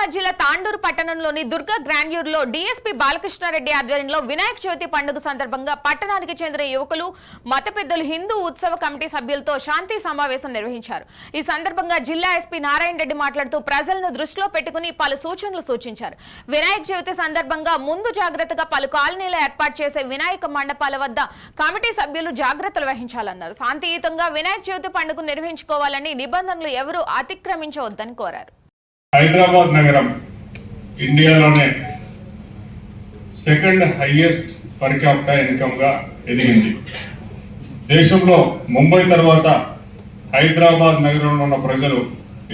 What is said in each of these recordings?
నిజామాబాద్ జిల్లా తాండూరు పట్టణంలోని దుర్గా గ్రాండ్యూర్లో డీఎస్పీ బాలకృష్ణారెడ్డి ఆధ్వర్యంలో వినాయక చవితి పండుగ సందర్భంగా పట్టణానికి చెందిన యువకులు మత పెద్దలు హిందూ ఉత్సవ కమిటీ సభ్యులతో శాంతి సమావేశం నిర్వహించారు. ఈ సందర్భంగా జిల్లా ఎస్పీ నారాయణ రెడ్డి మాట్లాడుతూ ప్రజలను దృష్టిలో పెట్టుకుని పలు సూచనలు సూచించారు. వినాయక చవితి సందర్భంగా ముందు జాగ్రత్తగా పలు కాలనీలు ఏర్పాటు చేసే వినాయక మండపాల వద్ద కమిటీ సభ్యులు జాగ్రత్తలు వహించాలన్నారు. శాంతియుతంగా వినాయక చవితి పండుగ నిర్వహించుకోవాలని నిబంధనలు ఎవరూ అతిక్రమించవద్దని కోరారు. హైదరాబాద్ నగరం ఇండియాలోనే second highest per capita income గా ఎదిగింది. దేశంలో ముంబై తర్వాత హైదరాబాద్ నగరంలో ఉన్న ప్రజలు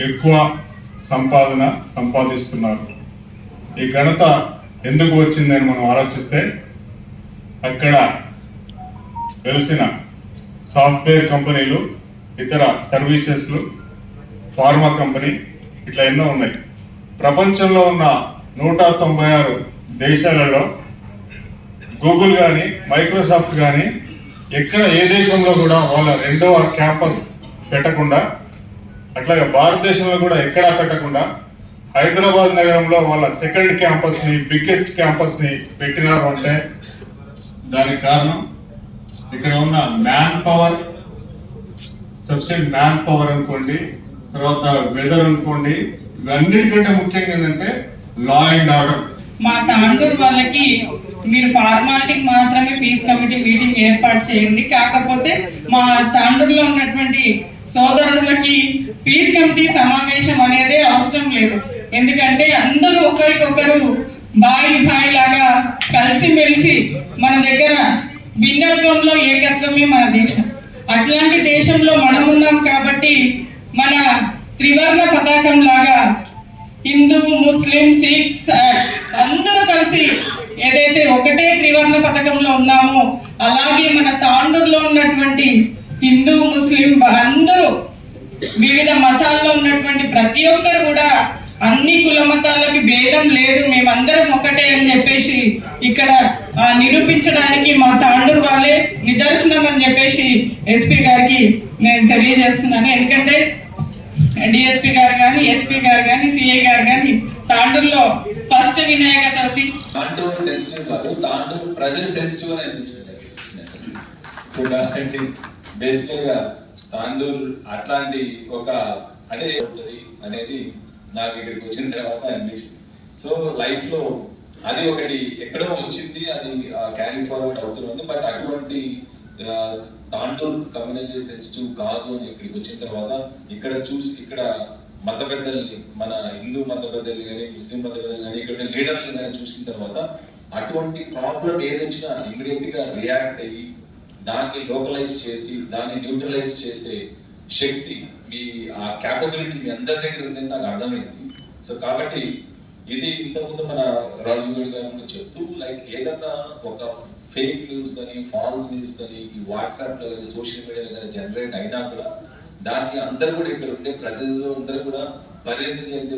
ఎక్కువ సంపాదిస్తున్నారు. ఈ ఘనత ఎందుకు వచ్చిందని మనం ఆలోచిస్తే అక్కడ వెలిసిన సాఫ్ట్వేర్ కంపెనీలు, ఇతర సర్వీసెస్లు, ఫార్మా కంపెనీ ఇట్లా ఎన్నో ఉన్నాయి. ప్రపంచంలో ఉన్న 196 దేశాలలో గూగుల్ కానీ మైక్రోసాఫ్ట్ కానీ ఎక్కడ ఏ దేశంలో కూడా వాళ్ళ రెండవ క్యాంపస్ పెట్టకుండా, అట్లాగే భారతదేశంలో కూడా ఎక్కడా పెట్టకుండా హైదరాబాద్ నగరంలో వాళ్ళ సెకండ్ క్యాంపస్ని, బిగ్గెస్ట్ క్యాంపస్ని పెట్టినారు అంటే దానికి కారణం ఇక్కడ ఉన్న man power, subsidy man power అనుకోండి, తర్వాత వెదర్ అనుకోండి, ఇవన్నిటికంటే ముఖ్యంగా ఏంటంటే లా అండ్ ఆర్డర్. మా తాండూరు వాళ్ళకి మీరు ఫార్మాలిటీకి మాత్రమే పీస్ కమిటీ మీటింగ్ ఏర్పాటు చేయండి. కాకపోతే మా తాండూరులో ఉన్నటువంటి సోదరులకి పీస్ కమిటీ సమావేశం అనేది అవసరం లేదు. ఎందుకంటే అందరూ ఒకరికొకరు బాయి లాగా కలిసిమెలిసి మన దగ్గర భిన్నత్వంలో ఏకత్వమే మన దేశం. అట్లాంటి దేశంలో మనం ఉన్నాం కాబట్టి మన త్రివర్ణ పతాకం లాగా హిందూ, ముస్లిం, సిఖ్ అందరూ కలిసి ఏదైతే ఒకటే త్రివర్ణ పథకంలో ఉన్నామో అలాగే మన తాండూరులో ఉన్నటువంటి హిందూ, ముస్లిం అందరూ వివిధ మతాల్లో ఉన్నటువంటి ప్రతి ఒక్కరు కూడా అన్ని కుల మతాలకి భేదం లేదు, మేమందరం ఒకటే అని చెప్పేసి ఇక్కడ నిరూపించడానికి మా తాండూరు వాళ్ళే నిదర్శనం అని చెప్పేసి ఎస్పీ గారికి నేను తెలియజేస్తున్నాను. ఎందుకంటే డిఎస్పీ గారు కానీ, ఎస్పీ గారు కానీ, సిఐ గారు కానీ తాండూరులో ఫస్ట్ వినాయక చవితి తాండూరు సెన్సిటివ్ కాదు, తాండూరు ప్రజలు సెన్సిటివ్ అని అనిపించింది. సో కాబట్టి బేసికల్గా తాండూరు అట్లాంటి ఒక అంటే అవుతుంది అనేది నాకు ఇక్కడికి వచ్చిన తర్వాత అనిపించింది. సో లైఫ్లో అది ఒకటి ఎక్కడో వచ్చింది, అది క్యారీ ఫార్వర్డ్ అవుతుంది. బట్ అటువంటి తాండూరు కమ్యూనిటీ సెన్సిటివ్ కాదు అని ఇక్కడికి వచ్చిన తర్వాత ఇక్కడ మత పెద్దల్ని, మన హిందూ మత పెద్దల్ని కానీ, ముస్లిం మత పెద్దల్ని కానీ, ఇక్కడ లీడర్లు కానీ చూసిన తర్వాత అటువంటి ప్రాబ్లం ఏదొచ్చినా ఇమీడియట్ గా రియాక్ట్ అయ్యి దాన్ని లోకలైజ్ చేసి దాన్ని న్యూట్రలైజ్ చేసే శక్తి, మీ ఆ క్యాపబిలిటీ మీ అందరి దగ్గర ఉందని నాకు అర్థమైంది. సో కాబట్టి ఇది ఇంతకుముందు మన రాజు గారు చెప్తూ లైక్ ఏదన్నా ఒక ఫేక్ న్యూస్ కానీ, ఫాల్స్ న్యూస్ కానీ ఈ వాట్సాప్ లో కానీ, సోషల్ మీడియాలో కానీ జనరేట్ అయినా కూడా దాన్ని అందరూ కూడా ఇక్కడ ఉండే ప్రజలు అందరూ కూడా పరిణితి చెంది